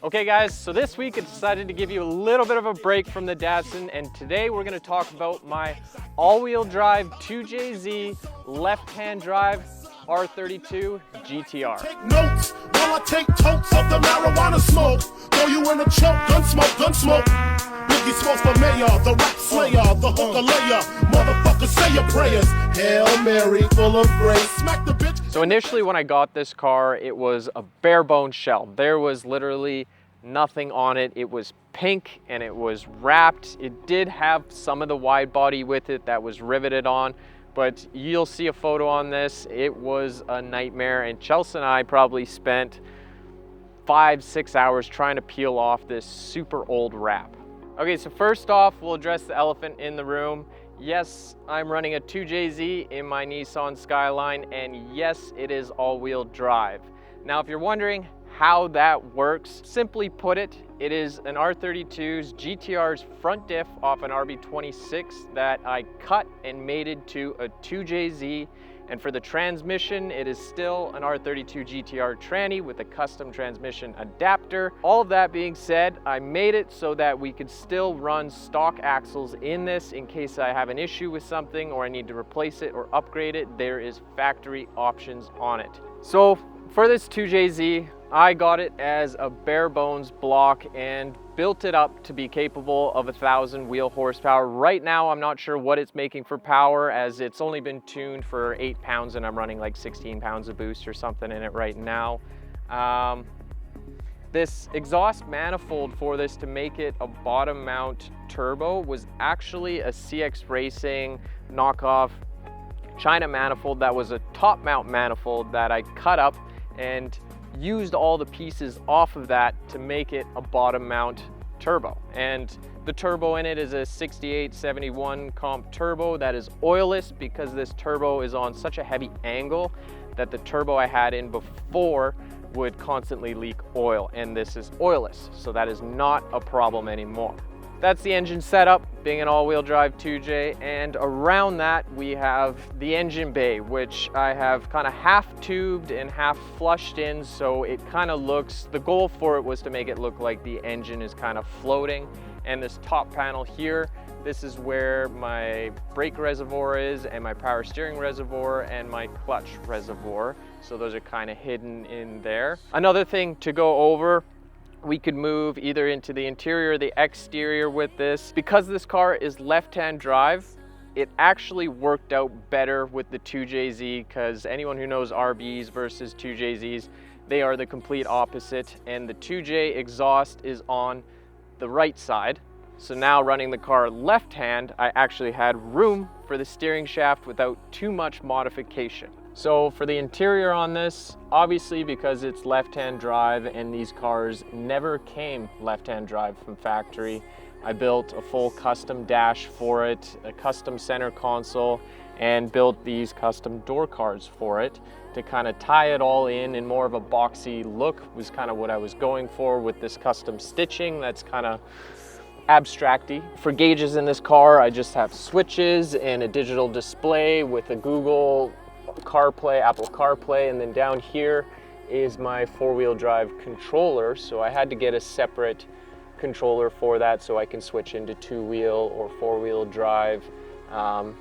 Okay guys, so this week I decided to give you a little bit of a break from the Datsun, and today we're going to talk about my all-wheel drive 2JZ left-hand drive R32 GTR. Take notes while I take totes of the marijuana smoke. Throw you in a choke, gun smoke. Biggie Smalls for mayor, the rap slayer, the hooker layer. Motherfucker, say your prayers. Hail Mary, full of grace. Smack the bitch. So initially when I got this car, it was a bare bone shell. There was literally nothing on it. It was pink and it was wrapped. It did have some of the wide body with it that was riveted on, but you'll see a photo on this. It was a nightmare, and Chelsea and I probably spent 5-6 hours trying to peel off this super old wrap. Okay, so first off, we'll address the elephant in the room. Yes, I'm running a 2JZ in my Nissan Skyline, and yes, it is all-wheel drive. Now, if you're wondering how that works, simply put it, it is an R32's GTR's front diff off an RB26 that I cut and mated to a 2JZ. And for the transmission, it is still an R32 GTR tranny with a custom transmission adapter. All of that being said, I made it so that we could still run stock axles in this in case I have an issue with something or I need to replace it or upgrade it. There is factory options on it. So for this 2JZ, I got it as a bare bones block and built it up to be capable of 1,000 wheel horsepower. Right now, I'm not sure what it's making for power, as it's only been tuned for 8 pounds and I'm running like 16 pounds of boost or something in it right now. This exhaust manifold for this to make it a bottom mount turbo was actually a CX Racing knockoff China manifold that was a top mount manifold that I cut up and used all the pieces off of that to make it a bottom mount turbo. And the turbo in it is a 6871 comp turbo that is oilless, because this turbo is on such a heavy angle that the turbo I had in before would constantly leak oil, and this is oilless, so that is not a problem anymore. That's the engine setup, being an all-wheel drive 2J, and around that we have the engine bay, which I have kind of half tubed and half flushed in, so it kind of looks, the goal for it was to make it look like the engine is kind of floating. And this top panel here, this is where my brake reservoir is, and my power steering reservoir, and my clutch reservoir, so those are kind of hidden in there. Another thing to go over, we could move either into the interior or the exterior with this. Because this car is left-hand drive, it actually worked out better with the 2JZ, because anyone who knows RBs versus 2JZs, they are the complete opposite, and the 2J exhaust is on the right side. So now running the car left-hand, I actually had room for the steering shaft without too much modification. So for the interior on this, obviously because it's left-hand drive and these cars never came left-hand drive from factory, I built a full custom dash for it, a custom center console, and built these custom door cards for it to kind of tie it all in more of a boxy look. Was kind of what I was going for with this custom stitching that's kind of abstracty. For gauges in this car, I just have switches and a digital display with a Google CarPlay, Apple CarPlay, and then down here is my four-wheel drive controller. So I had to get a separate controller for that so I can switch into two-wheel or four-wheel drive,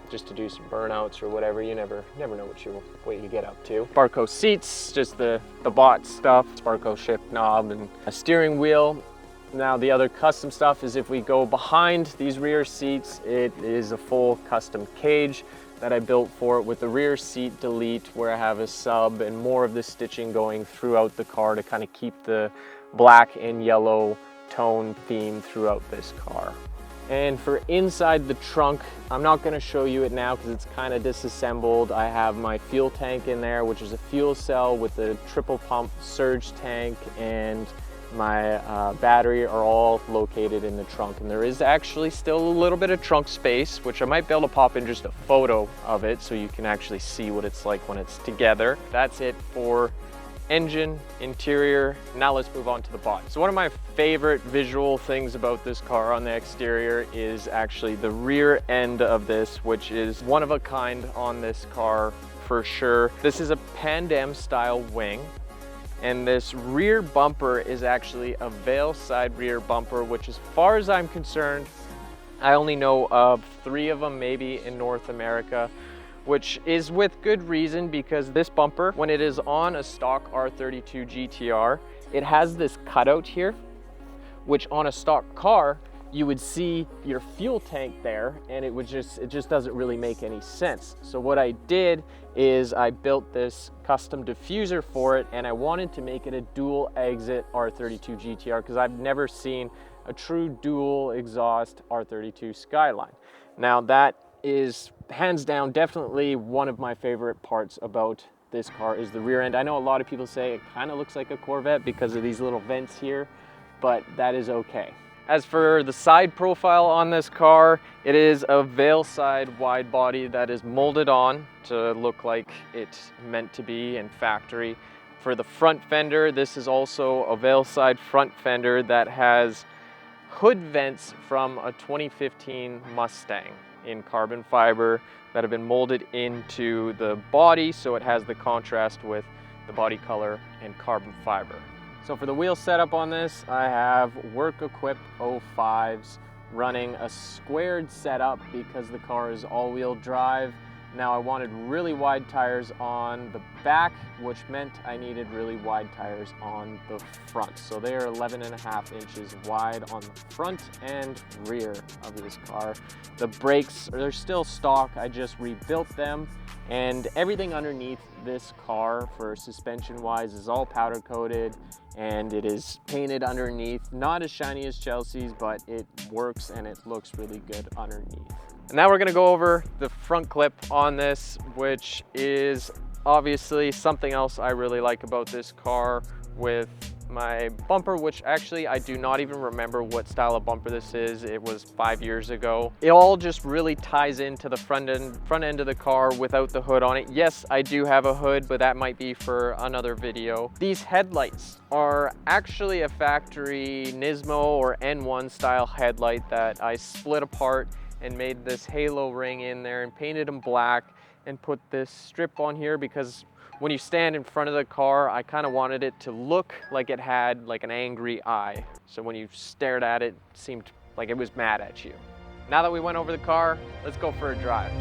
just to do some burnouts or whatever. You never know what you get up to. Sparco seats, just the bot stuff, Sparco shift knob, and a steering wheel. Now the other custom stuff is if we go behind these rear seats, it is a full custom cage that I built for it with the rear seat delete, where I have a sub and more of the stitching going throughout the car to kind of keep the black and yellow tone theme throughout this car. And for inside the trunk, I'm not going to show you it now because it's kind of disassembled. I have my fuel tank in there, which is a fuel cell with a triple pump surge tank, and my battery are all located in the trunk. And there is actually still a little bit of trunk space, which I might be able to pop in just a photo of it so you can actually see what it's like when it's together. That's it for engine, interior. Now let's move on to the body. So one of my favorite visual things about this car on the exterior is actually the rear end of this, which is one of a kind on this car for sure. This is a Pan Am style wing. And this rear bumper is actually a veil side rear bumper, which as far as I'm concerned, I only know of 3 of them maybe in North America, which is with good reason, because this bumper, when it is on a stock R32 GTR, it has this cutout here, which on a stock car, you would see your fuel tank there, and it just doesn't really make any sense. So what I did is I built this custom diffuser for it, and I wanted to make it a dual exit R32 GTR because I've never seen a true dual exhaust R32 Skyline. Now that is hands down definitely one of my favorite parts about this car is the rear end. I know a lot of people say it kind of looks like a Corvette because of these little vents here, but that is okay. As for the side profile on this car, it is a veil side wide body that is molded on to look like it's meant to be in factory. For the front fender, this is also a veil side front fender that has hood vents from a 2015 Mustang in carbon fiber that have been molded into the body, so it has the contrast with the body color and carbon fiber. So for the wheel setup on this, I have work equipped 05s running a squared setup because the car is all-wheel drive. Now I wanted really wide tires on the back, which meant I needed really wide tires on the front. So they are 11.5 inches wide on the front and rear of this car. The brakes, they're still stock, I just rebuilt them. And everything underneath this car for suspension wise is all powder coated, and it is painted underneath. Not as shiny as Chelsea's, but it works and it looks really good underneath. And now we're gonna go over the front clip on this, which is obviously something else I really like about this car with my bumper, which actually I do not even remember what style of bumper this is. It was 5 years ago. It all just really ties into the front end of the car without the hood on it. Yes, I do have a hood, but that might be for another video. These headlights are actually a factory Nismo or N1 style headlight that I split apart and made this halo ring in there and painted them black and put this strip on here because when you stand in front of the car, I kind of wanted it to look like it had like an angry eye. So when you stared at it, it seemed like it was mad at you. Now that we went over the car, let's go for a drive.